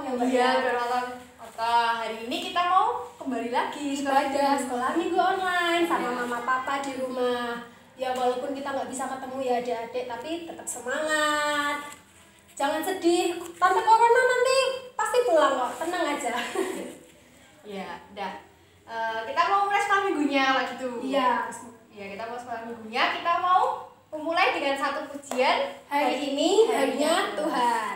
ya Mbak. Iya, udah malam. Hari ini kita mau kembali lagi ibadah sekolah minggu online sama Ya. mama papa di rumah. Ya walaupun kita nggak bisa ketemu ya adik-adik, tapi tetap semangat. Jangan sedih, tante corona nanti pasti pulang kok, tenang aja. Iya, udah. Kita mau mulai sekolah minggunya lah gitu. Iya. Iya, kita mau sekolah minggunya. Kita mau memulai dengan satu pujian. Hari ini harinya Tuhan.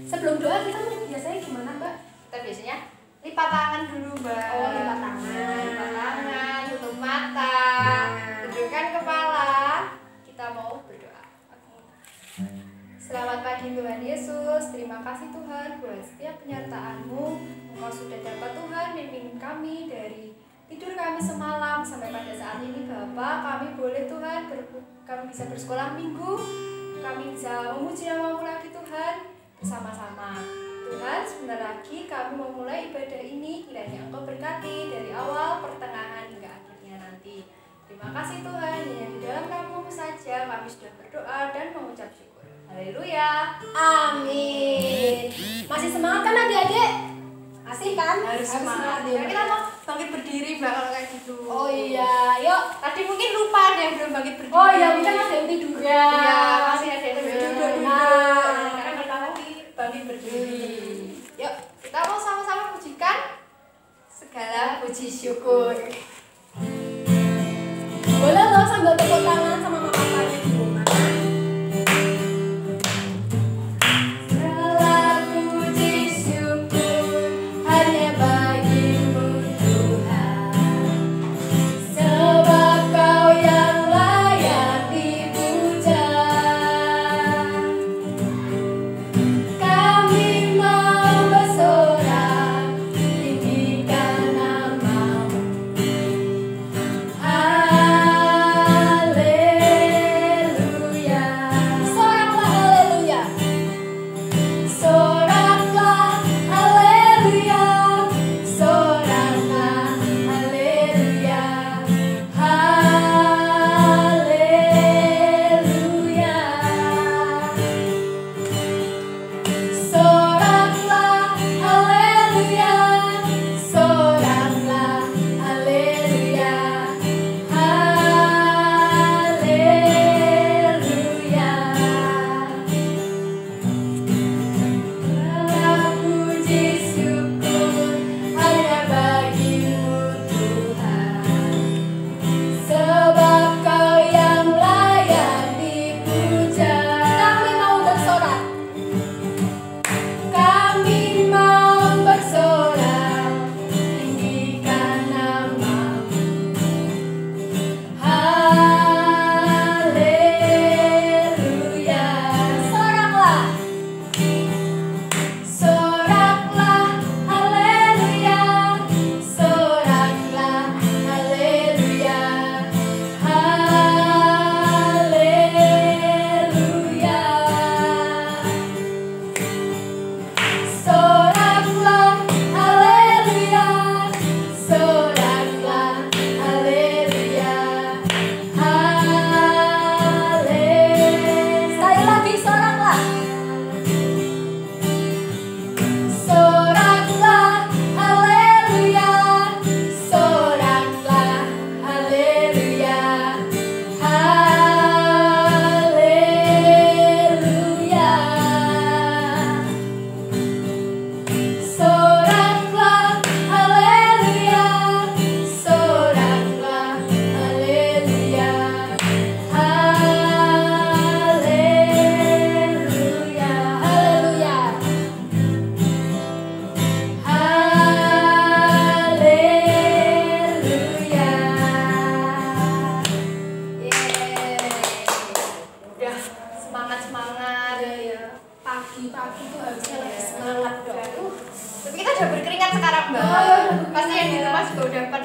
Sebelum doa kita biasanya gimana Mbak? Kita biasanya lipat tangan dulu Mbak. Oh, lipat tangan. Lipat tangan, tutup mata, tundukkan kepala. Kita mau berdoa. Selamat pagi Tuhan Yesus. Terima kasih Tuhan buat setiap penyertaan-Mu. Engkau sudah dapat Tuhan membimbing kami dari tidur kami semalam sampai pada saat ini Bapa. Kami boleh Tuhan kami bisa bersekolah minggu. Kami bisa memuji nama-Mu lagi Tuhan bersama-sama. Tuhan, sebentar lagi kami mau mulai ibadah ini. Kiranya Engkau berkati dari awal, pertengahan hingga akhirnya nanti. Terima kasih Tuhan, hanya di dalam nama-Mu saja kami sudah berdoa dan mengucap syukur. Haleluya. Amin. Masih semangat kan adik-adik? Masih kan? Harus semangat. Ya, kita mau bangkit berdiri Mbak kalau kayak gitu. Oh iya, yuk. Tadi mungkin lupa ada yang belum bangkit berdiri. Oh iya, mungkin ada yang tiduran. Iya, masih ada yang tidur. Karena kita lagi bangkit berdiri. Yuk, kita mau sama-sama pujikan segala puji syukur. Boleh loh sambil tepuk tangan sama mama papanya di rumah. Segala puji syukur hanya bagimu Tuhan, sebab Kau yang layak dipuja. Kami mau bersorak tinggikan nama-Mu. Haleluya.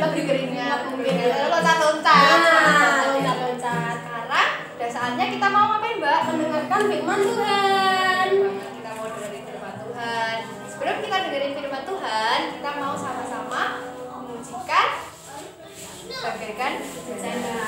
lebih keringat mungkin ya. Loncat-loncat. Loncat-loncat. Sekarang udah saatnya kita mau ngapain, Mbak? Mendengarkan firman Tuhan. Kita mau dengerin firman Tuhan. Sebelum kita dengerin firman Tuhan, kita mau sama-sama mengujikan bagaikan janda.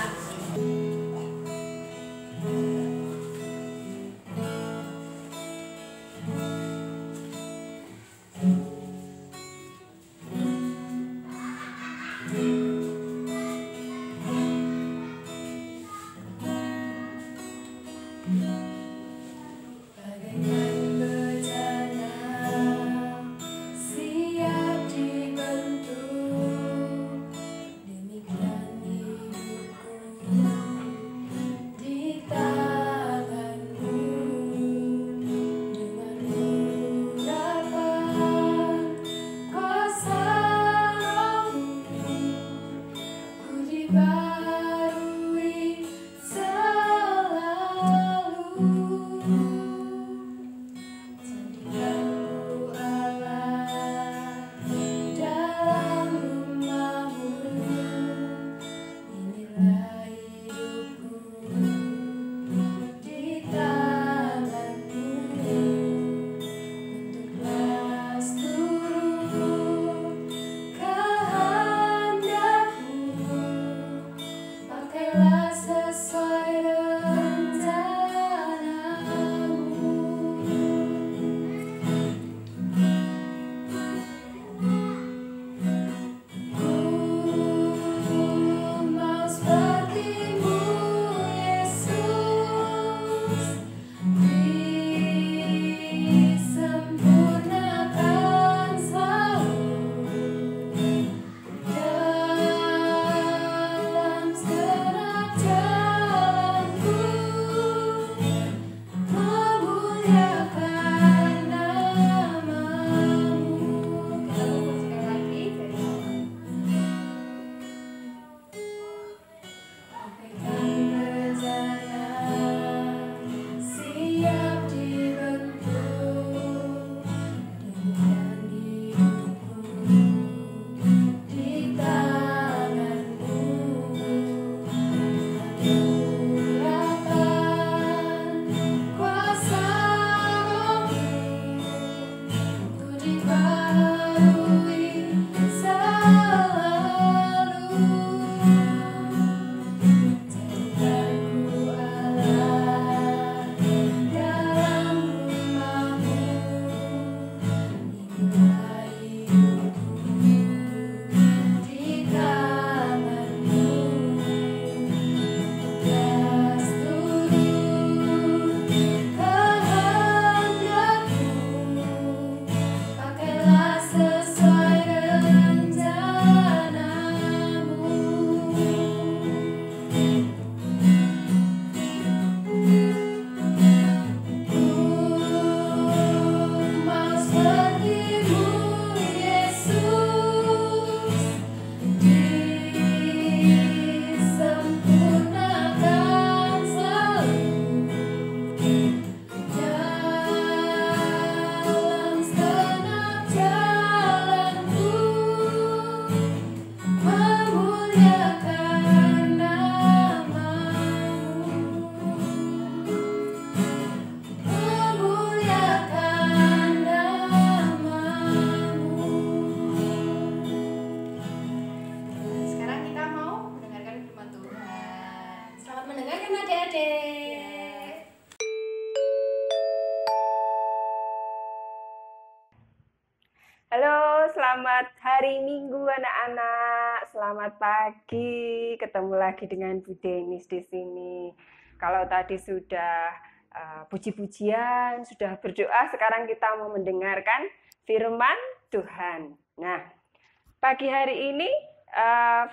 Halo, selamat hari Minggu anak-anak. Selamat pagi. Ketemu lagi dengan Bu Denis di sini. Kalau tadi sudah puji-pujian, sudah berdoa, sekarang kita mau mendengarkan firman Tuhan. Nah, pagi hari ini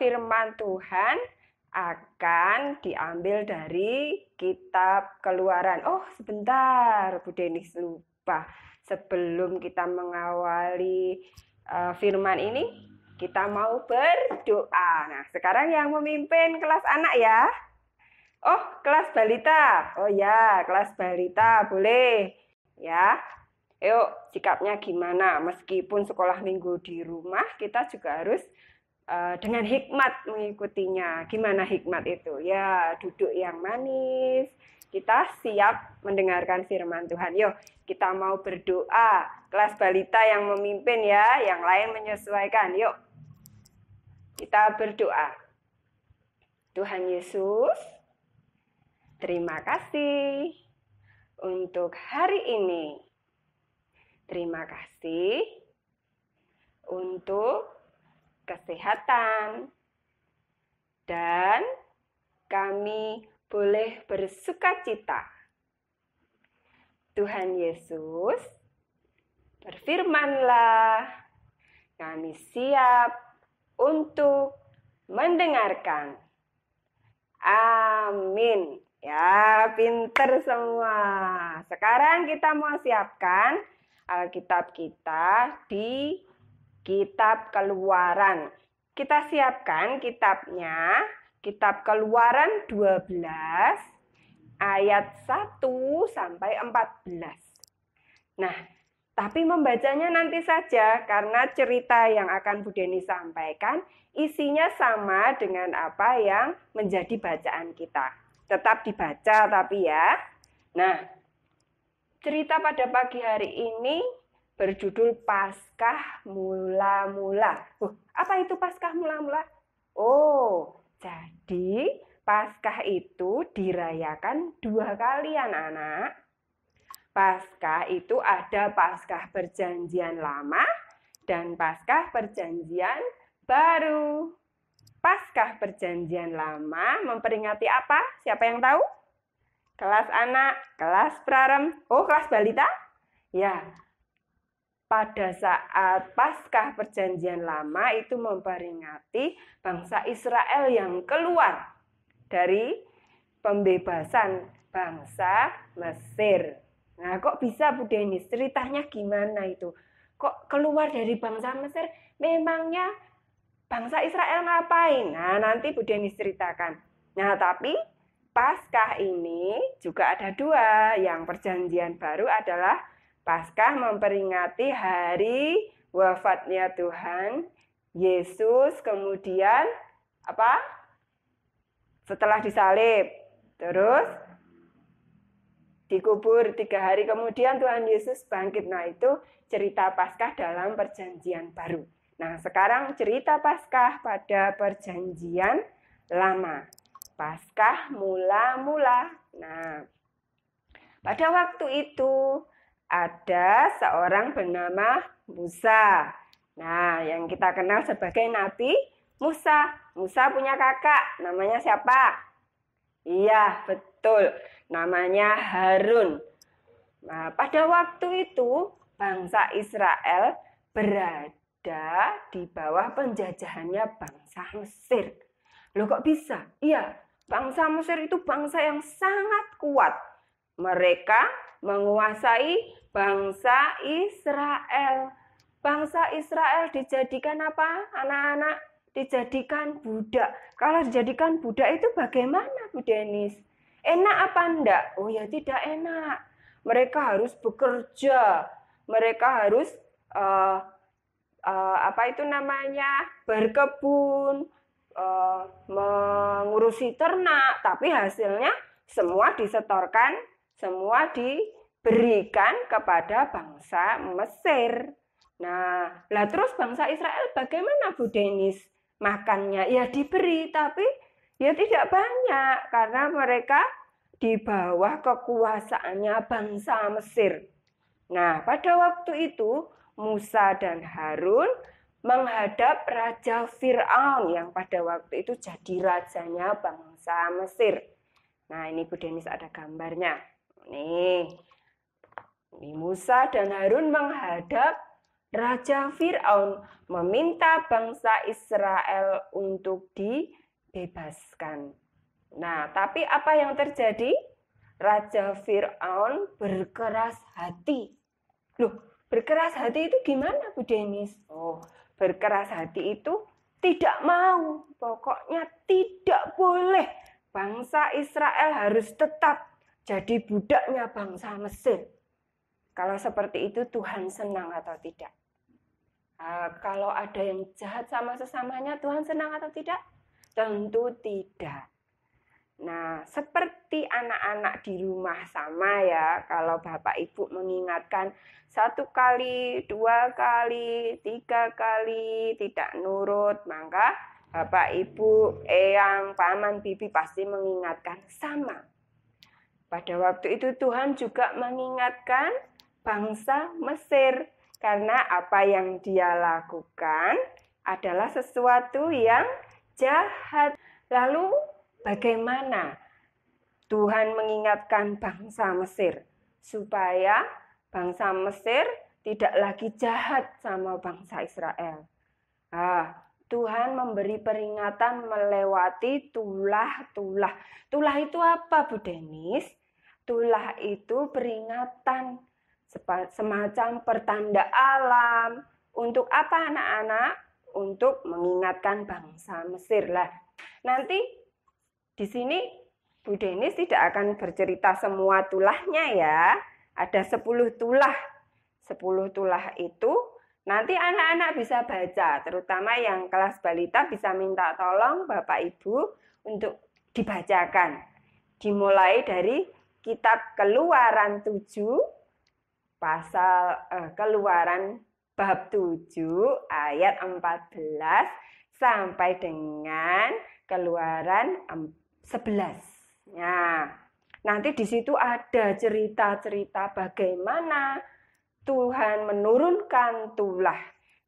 firman Tuhan akan diambil dari kitab Keluaran. Oh, sebentar, Bu Denis lupa. Sebelum kita mengawali firman ini, kita mau berdoa. Nah, sekarang yang memimpin kelas anak ya. Oh, kelas balita. Oh ya, kelas balita boleh. Ya. Yuk, sikapnya gimana? Meskipun sekolah minggu di rumah, kita juga harus dengan hikmat mengikutinya. Gimana hikmat itu? Ya, duduk yang manis. Kita siap mendengarkan firman Tuhan. Yuk, kita mau berdoa. Kelas balita yang memimpin ya, yang lain menyesuaikan. Yuk, kita berdoa. Tuhan Yesus, terima kasih untuk hari ini. Terima kasih untuk kesehatan. Dan kami boleh bersukacita. Tuhan Yesus, berfirmanlah, kami siap untuk mendengarkan. Amin. Ya, pinter semua. Sekarang kita mau siapkan Alkitab kita di Kitab Keluaran. Kita siapkan kitabnya, Kitab Keluaran 12 ayat 1 sampai 14. Nah, tapi membacanya nanti saja karena cerita yang akan Bu Deni sampaikan isinya sama dengan apa yang menjadi bacaan kita. Tetap dibaca tapi ya. Nah, cerita pada pagi hari ini berjudul Paskah Mula-Mula. Apa itu Paskah Mula-Mula? Oh, jadi Paskah itu dirayakan 2 kali anak-anak. Paskah itu ada Paskah Perjanjian Lama dan Paskah Perjanjian Baru. Paskah Perjanjian Lama memperingati apa? Siapa yang tahu? Kelas anak, kelas praram, kelas balita? Ya, pada saat Paskah Perjanjian Lama itu memperingati bangsa Israel yang keluar dari pembebasan bangsa Mesir. Nah, kok bisa Bu Denis? Ceritanya gimana itu? Kok keluar dari bangsa Mesir? Memangnya bangsa Israel ngapain? Nah, nanti Bu Denis ceritakan. Nah, tapi Paskah ini juga ada 2. Yang Perjanjian Baru adalah Paskah memperingati hari wafatnya Tuhan Yesus, kemudian apa? Setelah disalib, terus dikubur 3 hari kemudian Tuhan Yesus bangkit. Nah, itu cerita Paskah dalam Perjanjian Baru. Nah, sekarang cerita Paskah pada Perjanjian Lama. Paskah mula-mula. Nah, pada waktu itu ada seorang bernama Musa. Nah, yang kita kenal sebagai Nabi Musa. Musa punya kakak, namanya siapa? Iya, betul. Namanya Harun. Nah, pada waktu itu bangsa Israel berada di bawah penjajahannya bangsa Mesir. Loh, kok bisa? Iya, bangsa Mesir itu bangsa yang sangat kuat. Mereka menguasai bangsa Israel. Bangsa Israel dijadikan apa, anak-anak? Dijadikan budak. Kalau dijadikan budak itu bagaimana, Bu Denis? Enak apa enggak? Oh ya, tidak enak. Mereka harus bekerja. Mereka harus berkebun, mengurusi ternak. Tapi hasilnya semua disetorkan, semua diberikan kepada bangsa Mesir. Nah, lah terus bangsa Israel bagaimana, Bu Denis? Makannya ya diberi, tapi ya tidak banyak karena mereka di bawah kekuasaannya bangsa Mesir. Nah, pada waktu itu Musa dan Harun menghadap Raja Fir'aun yang pada waktu itu jadi rajanya bangsa Mesir. Nah, ini Bu Denis ada gambarnya. Nih, ini Musa dan Harun menghadap Raja Fir'aun meminta bangsa Israel untuk dibebaskan. Nah, tapi apa yang terjadi? Raja Fir'aun berkeras hati. Loh, berkeras hati itu gimana, Bu Denis? Oh, berkeras hati itu tidak mau. Pokoknya tidak boleh. Bangsa Israel harus tetap jadi budaknya bangsa Mesir. Kalau seperti itu Tuhan senang atau tidak? Kalau ada yang jahat sama sesamanya, Tuhan senang atau tidak? Tentu tidak. Nah, seperti anak-anak di rumah sama ya, kalau Bapak Ibu mengingatkan 1 kali, 2 kali, 3 kali tidak nurut, maka Bapak Ibu, eyang, paman, bibi pasti mengingatkan sama. Pada waktu itu Tuhan juga mengingatkan bangsa Mesir, karena apa yang dia lakukan adalah sesuatu yang jahat. Lalu bagaimana Tuhan mengingatkan bangsa Mesir supaya bangsa Mesir tidak lagi jahat sama bangsa Israel? Tuhan memberi peringatan melewati tulah-tulah. Tulah itu apa, Bu Denis? Tulah itu peringatan, semacam pertanda alam. Untuk apa anak-anak? Untuk mengingatkan bangsa Mesir lah. Nanti di sini Bu Denis tidak akan bercerita semua tulahnya ya. Ada 10 tulah. 10 tulah itu nanti anak-anak bisa baca. Terutama yang kelas balita bisa minta tolong Bapak Ibu untuk dibacakan. Dimulai dari kitab Keluaran 7 Keluaran bab 7 ayat 14 sampai dengan Keluaran 11. Nah, nanti di situ ada cerita-cerita bagaimana Tuhan menurunkan tulah.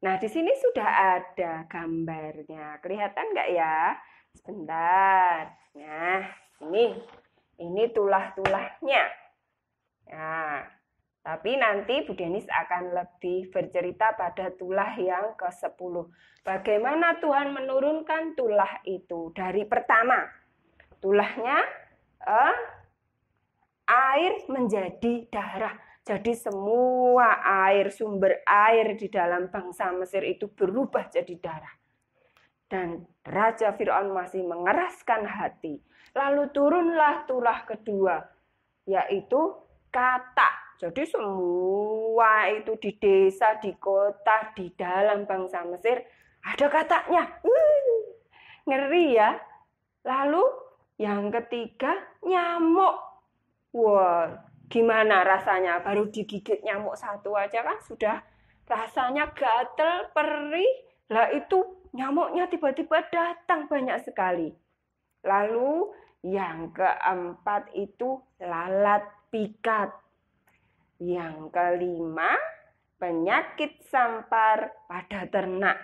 Nah, di sini sudah ada gambarnya. Kelihatan nggak ya? Sebentar. Nah, ini tulah-tulahnya. Nah, tapi nanti Bu Denis akan lebih bercerita pada tulah yang ke-10. Bagaimana Tuhan menurunkan tulah itu? Dari pertama, tulahnya air menjadi darah. Jadi semua air, sumber air di dalam bangsa Mesir itu berubah jadi darah. Dan Raja Firaun masih mengeraskan hati. Lalu turunlah tulah kedua, yaitu katak. Jadi semua itu di desa, di kota, di dalam bangsa Mesir ada kataknya. Ngeri ya. Lalu yang ketiga nyamuk. Wah, gimana rasanya? Baru digigit nyamuk satu aja kan sudah rasanya gatel, perih. Lah itu nyamuknya tiba-tiba datang banyak sekali. Lalu yang keempat itu lalat pikat. Yang kelima, penyakit sampar pada ternak.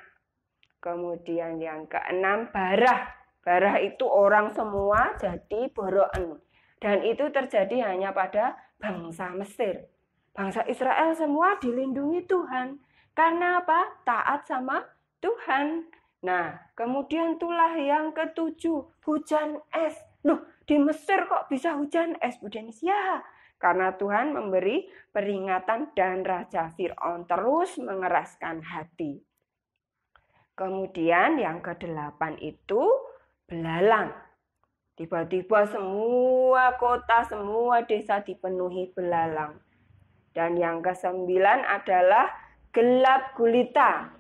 Kemudian yang keenam, barah. Barah itu orang semua jadi boroen. Dan itu terjadi hanya pada bangsa Mesir. Bangsa Israel semua dilindungi Tuhan. Karena apa? Taat sama Tuhan. Nah, kemudian tulah yang ketujuh, hujan es. Loh, di Mesir kok bisa hujan es, Bu Denis? Ya, karena Tuhan memberi peringatan dan Raja Firaun terus mengeraskan hati. Kemudian yang ke-8 itu belalang. Tiba-tiba semua kota, semua desa dipenuhi belalang. Dan yang ke-9 adalah gelap gulita.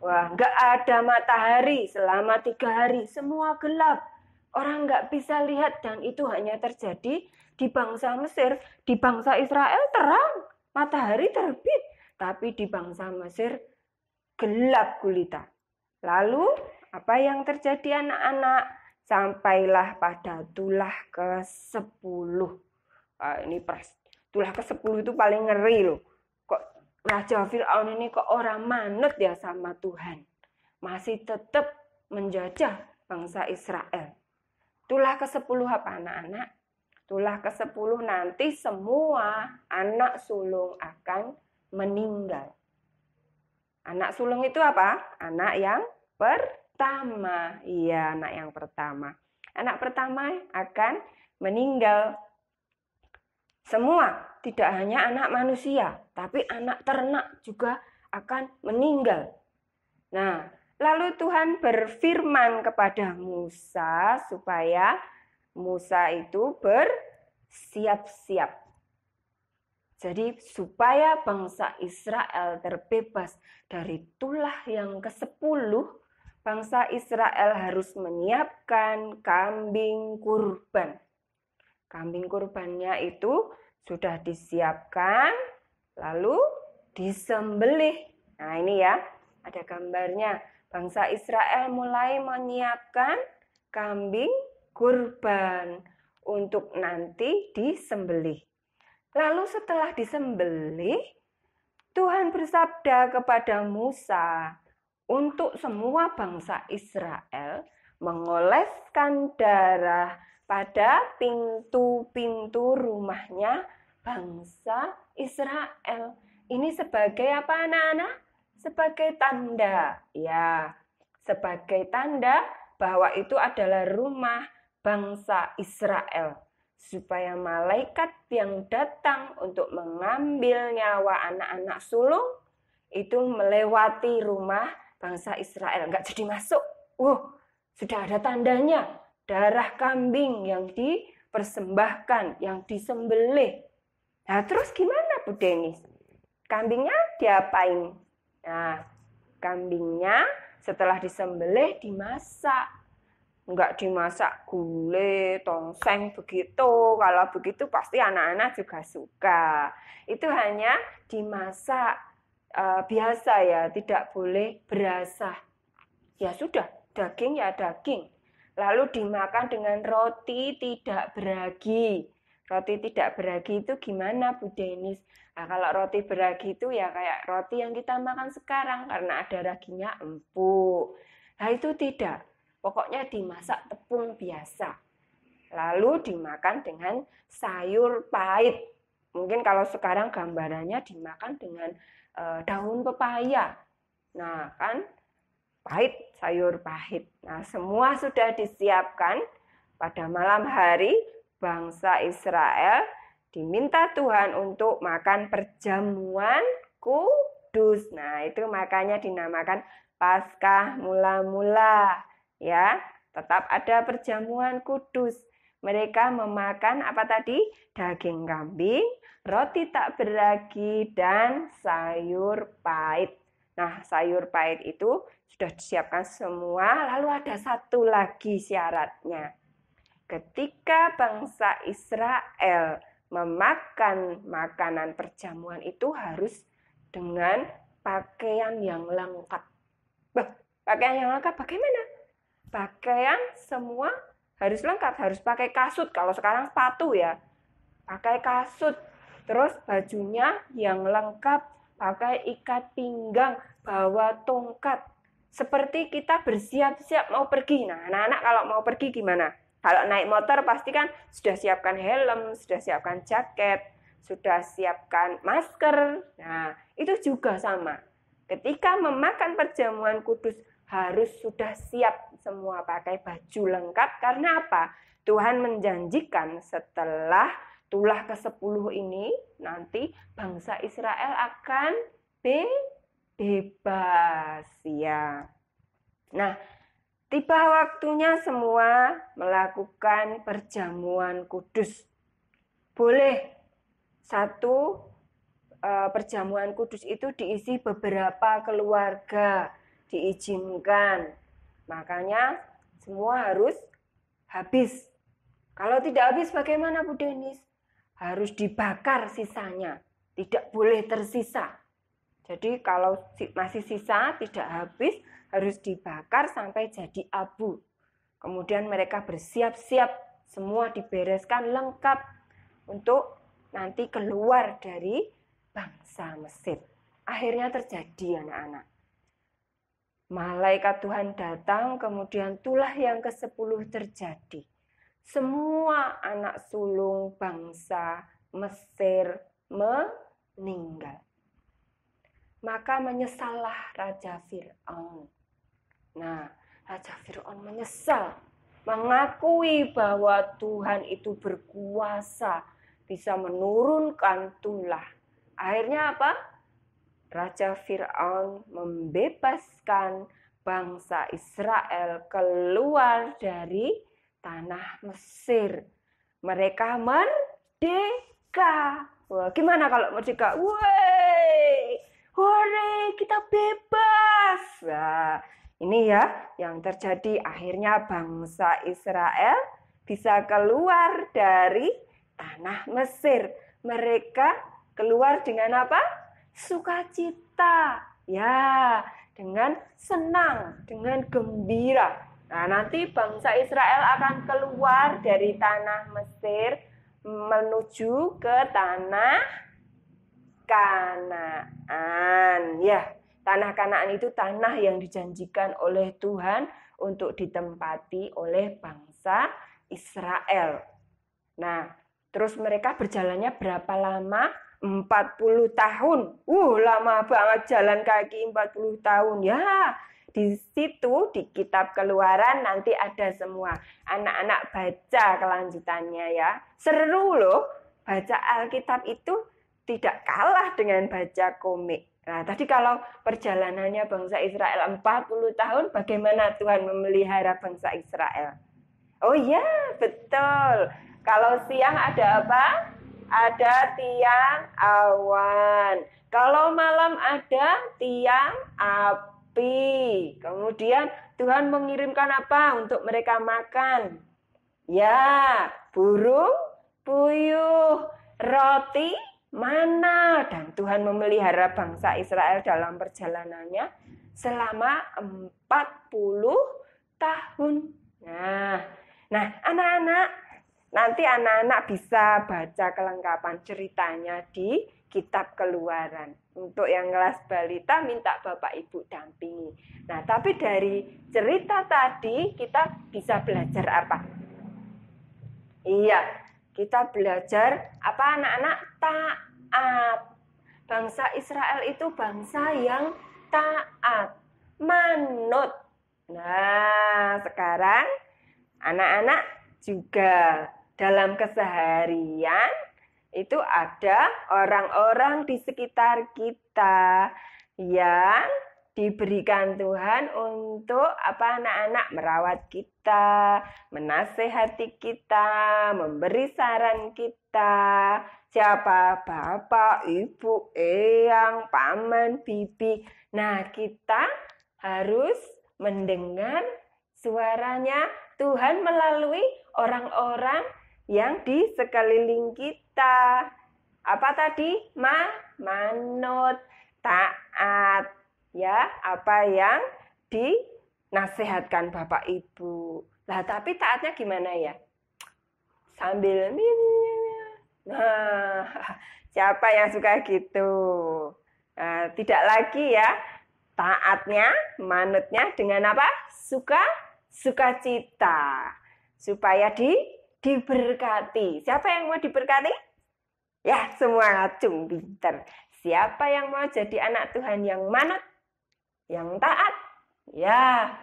Wah, nggak ada matahari selama 3 hari. Semua gelap. Orang nggak bisa lihat dan itu hanya terjadi di bangsa Mesir. Di bangsa Israel terang, matahari terbit. Tapi di bangsa Mesir gelap gulita. Lalu apa yang terjadi anak-anak? Sampailah pada tulah ke-10. Ini tulah ke-10 itu paling ngeri loh. Kok Raja Firaun ini kok orang manut ya sama Tuhan. Masih tetap menjajah bangsa Israel. Tulah ke-10 apa anak-anak? Tulah ke-10 nanti semua anak sulung akan meninggal. Anak sulung itu apa? Anak yang pertama. Iya, anak yang pertama. Anak pertama akan meninggal. Semua, tidak hanya anak manusia, tapi anak ternak juga akan meninggal. Nah, lalu Tuhan berfirman kepada Musa supaya Musa itu bersiap-siap. Jadi supaya bangsa Israel terbebas dari tulah yang ke-10, bangsa Israel harus menyiapkan kambing kurban. Kambing kurbannya itu sudah disiapkan, lalu disembelih. Nah ini ya, ada gambarnya. Bangsa Israel mulai menyiapkan kambing kurban untuk nanti disembelih. Lalu setelah disembelih, Tuhan bersabda kepada Musa untuk semua bangsa Israel mengoleskan darah pada pintu-pintu rumahnya bangsa Israel. Ini sebagai apa anak-anak? Sebagai tanda, ya, sebagai tanda bahwa itu adalah rumah bangsa Israel. Supaya malaikat yang datang untuk mengambil nyawa anak-anak sulung itu melewati rumah bangsa Israel. Enggak jadi masuk. Sudah ada tandanya. Darah kambing yang dipersembahkan, yang disembelih. Nah, terus gimana Bu Denis? Kambingnya diapain? Nah, kambingnya setelah disembelih dimasak. Enggak dimasak gulai, tongseng begitu. Kalau begitu pasti anak-anak juga suka. Itu hanya dimasak biasa ya, tidak boleh berasa. Ya sudah, daging ya daging. Lalu dimakan dengan roti tidak beragi. Roti tidak beragi itu gimana Bu Denis? Nah, kalau roti beragi itu ya kayak roti yang kita makan sekarang karena ada raginya empuk. Nah itu tidak. Pokoknya dimasak tepung biasa. Lalu dimakan dengan sayur pahit. Mungkin kalau sekarang gambarannya dimakan dengan daun pepaya. Nah, kan pahit, sayur pahit. Nah, semua sudah disiapkan. Pada malam hari, bangsa Israel diminta Tuhan untuk makan perjamuan kudus. Nah, itu makanya dinamakan Paskah mula-mula. Ya, tetap ada perjamuan kudus. Mereka memakan apa tadi? Daging kambing, roti tak beragi, dan sayur pahit. Nah, sayur pahit itu sudah disiapkan semua. Lalu ada satu lagi syaratnya. Ketika bangsa Israel memakan makanan perjamuan itu harus dengan pakaian yang lengkap. Pakaian yang lengkap bagaimana? Pakaian semua harus lengkap, harus pakai kasut. Kalau sekarang sepatu ya, pakai kasut. Terus bajunya yang lengkap, pakai ikat pinggang, bawa tongkat. Seperti kita bersiap-siap mau pergi. Nah, anak-anak kalau mau pergi gimana? Kalau naik motor pasti kan sudah siapkan helm, sudah siapkan jaket, sudah siapkan masker. Nah, itu juga sama. Ketika memakan perjamuan kudus, harus sudah siap semua pakai baju lengkap. Karena apa? Tuhan menjanjikan setelah tulah ke-10 ini, nanti bangsa Israel akan bebas. Ya. Nah, tiba waktunya semua melakukan perjamuan kudus. Boleh satu perjamuan kudus itu diisi beberapa keluarga. Diizinkan. Makanya semua harus habis. Kalau tidak habis bagaimana Bu Denis? Harus dibakar sisanya. Tidak boleh tersisa. Jadi kalau masih sisa tidak habis harus dibakar sampai jadi abu. Kemudian mereka bersiap-siap. Semua dibereskan lengkap untuk nanti keluar dari bangsa Mesir. Akhirnya terjadi anak-anak. Malaikat Tuhan datang, kemudian tulah yang ke-10 terjadi. Semua anak sulung bangsa Mesir meninggal. Maka menyesallah Raja Fir'aun. Nah, Raja Fir'aun menyesal, mengakui bahwa Tuhan itu berkuasa, bisa menurunkan tulah. Akhirnya apa? Raja Fir'aun membebaskan bangsa Israel keluar dari tanah Mesir. Mereka merdeka. Wah, gimana kalau merdeka? Woi, hore, kita bebas. Nah, ini ya yang terjadi, akhirnya bangsa Israel bisa keluar dari tanah Mesir. Mereka keluar dengan apa? Sukacita. Ya, dengan senang, dengan gembira. Nah, nanti bangsa Israel akan keluar dari tanah Mesir menuju ke tanah Kanaan. Ya, tanah Kanaan itu tanah yang dijanjikan oleh Tuhan untuk ditempati oleh bangsa Israel. Nah, terus mereka berjalannya berapa lama? 40 tahun. Lama banget jalan kaki 40 tahun. Ya, di situ di kitab Keluaran nanti ada semua. Anak-anak baca kelanjutannya ya. Seru loh. Baca Alkitab itu tidak kalah dengan baca komik. Nah, tadi kalau perjalanannya bangsa Israel 40 tahun, bagaimana Tuhan memelihara bangsa Israel? Oh ya, betul. Kalau siang ada apa? Ada tiang awan. Kalau malam ada tiang api. Kemudian Tuhan mengirimkan apa untuk mereka makan? Ya, burung puyuh, roti mana. Dan Tuhan memelihara bangsa Israel dalam perjalanannya selama 40 tahun. Nah, anak-anak, nanti anak-anak bisa baca kelengkapan ceritanya di kitab Keluaran. Untuk yang kelas balita minta Bapak Ibu dampingi. Nah, tapi dari cerita tadi kita bisa belajar apa? Iya, kita belajar apa anak-anak? Taat. Bangsa Israel itu bangsa yang taat, manut. Nah, sekarang anak-anak juga dalam keseharian itu ada orang-orang di sekitar kita yang diberikan Tuhan untuk apa anak-anak? Merawat kita, menasehati kita, memberi saran kita. Siapa? Bapak, Ibu, Eyang, Paman, Bibi. Nah, kita harus mendengar suaranya Tuhan melalui orang-orang yang di sekeliling kita. Apa tadi? Manut, taat. Ya, apa yang dinasihatkan Bapak Ibu. Lah, tapi taatnya gimana ya? Sambil nah, siapa yang suka gitu? Nah, tidak lagi ya. Taatnya, manutnya dengan apa? Sukacita. Supaya diberkati. Siapa yang mau diberkati? Ya, semua acung pinter. Siapa yang mau jadi anak Tuhan yang manut? Yang taat? Ya.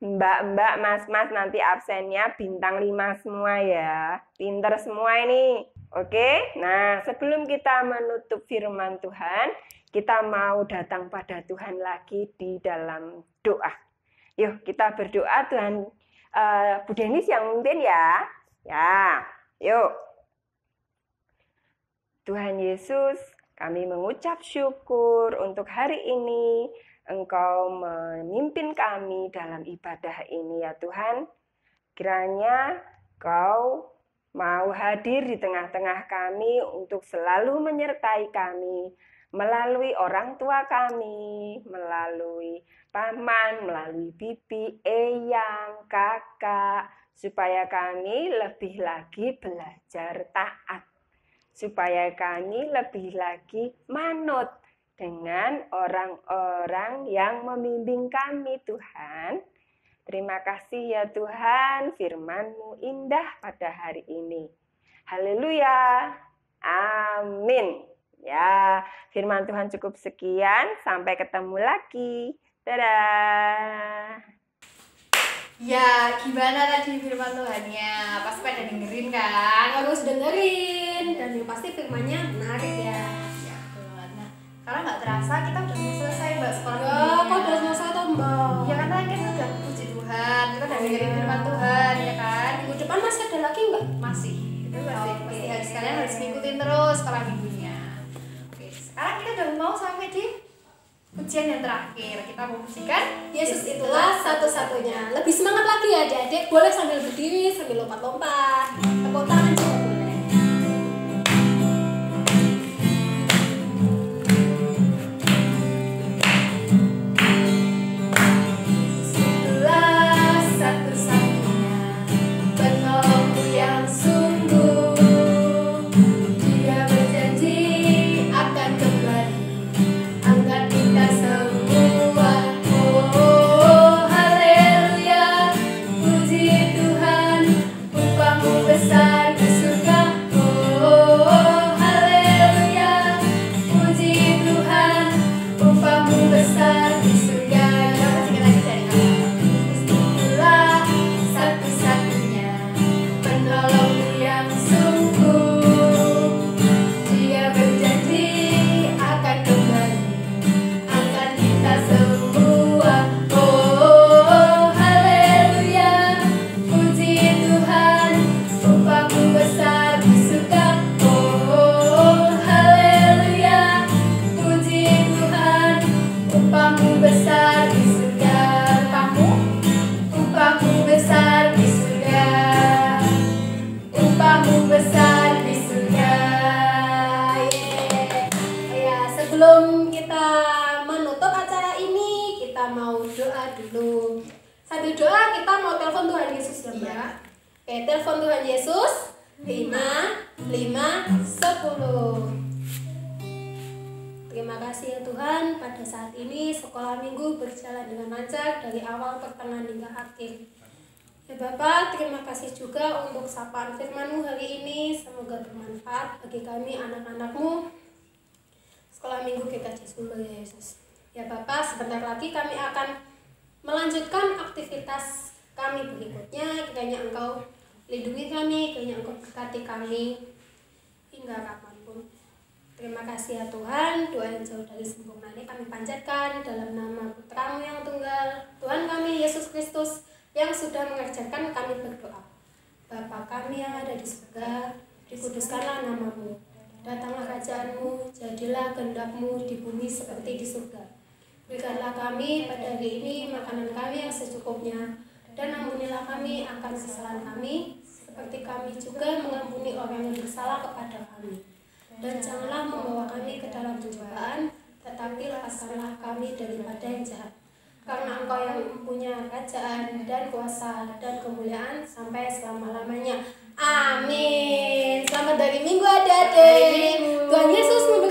Mbak-mbak, mas-mas nanti absennya bintang 5 semua ya. Pinter semua ini. Oke? Nah, sebelum kita menutup firman Tuhan, kita mau datang pada Tuhan lagi di dalam doa. Yuk, kita berdoa Tuhan. Bu Denis yang mimpin ya. Ya, yuk. Tuhan Yesus, kami mengucap syukur untuk hari ini. Engkau memimpin kami dalam ibadah ini ya Tuhan. Kiranya Kau mau hadir di tengah-tengah kami untuk selalu menyertai kami. Melalui orang tua kami, melalui paman, melalui bibi, eyang, kakak. Supaya kami lebih lagi belajar taat. Supaya kami lebih lagi manut dengan orang-orang yang membimbing kami, Tuhan. Terima kasih ya Tuhan, firman-Mu indah pada hari ini. Haleluya. Amin. Ya, firman Tuhan cukup sekian. Sampai ketemu lagi. Dadah. Ya, gimana tadi firman Tuhannya? Pasti pada dengerin kan? Harus dengerin. Dan yang pasti firmannya menarik ya. Karena nggak terasa kita udah selesai Mbak sekolah Ya, ini. kok udah selesai toh Mbak? Ya karena kita udah puji Tuhan, kita udah dengerin firman Tuhan ya kan. Minggu depan masih ada lagi nggak? Masih, itu masih Oke. hari kalian harus ngikutin terus sekolah minggunya. Oke, sekarang kita udah mau sampai di ujian yang terakhir. Kita mau musikan Yesus itulah satu-satunya. Lebih semangat lagi ya adik-adik. Boleh sambil berdiri, sambil lompat-lompat. Tepuk tangan juga boleh. Itulah satu-satunya penolongku yang sungguh. Dia berjanji akan kembali angkat kita semua. Oh haleluya, puji Tuhan, upahmu besar di surga. Oh haleluya, puji Tuhan, upahmu besar di surga. Kita lagi dari awal. Itulah satu-satunya penolongku yang sungguh. Dia berjanji akan kembali angkat kita semua. Oh haleluya, puji Tuhan, upahmu besar di surga. Oh haleluya, puji Tuhan, upahmu besar di surga. Upahmu besar di surga. Upahmu besar di surga. Ya, sebelum kita menutup acara ini, kita mau doa dulu. Sambil doa kita mau telepon Tuhan Yesus ya, Mbak. Iya. Oke, telepon Tuhan Yesus 5, 5, 10. Terima kasih ya Tuhan, pada saat ini sekolah minggu berjalan dengan lancar dari awal, pertengahan hingga akhir. Ya Bapak, terima kasih juga untuk sapaan firman-Mu hari ini. Semoga bermanfaat bagi kami anak-anak-Mu. Sekolah minggu GKJ Sumber ya Yesus. Ya Bapak, sebentar lagi kami akan melanjutkan aktivitas kami berikutnya. Kiranya Engkau lindungi kami, kiranya Engkau berkati kami hingga kapanpun. Terima kasih ya Tuhan, doa yang jauh dari sempurna ini kami panjatkan dalam nama Putra-Mu yang tunggal, Tuhan kami Yesus Kristus, yang sudah mengajarkan kami berdoa. Bapa kami yang ada di surga, dikuduskanlah nama-Mu. Datanglah kerajaan-Mu, jadilah kehendak-Mu di bumi seperti di surga. Berikanlah kami pada hari ini makanan kami yang secukupnya, dan ampunilah kami akan kesalahan kami, seperti kami juga mengampuni orang yang bersalah kepada kami. Dan janganlah membawa kami ke dalam pencobaan, tetapi lepaskanlah kami daripada yang jahat. Karena Engkau yang mempunyai kerajaan dan kuasa dan kemuliaan sampai selama-lamanya. Amin. Selamat dari minggu adik-adik. Tuhan Yesus memberkati.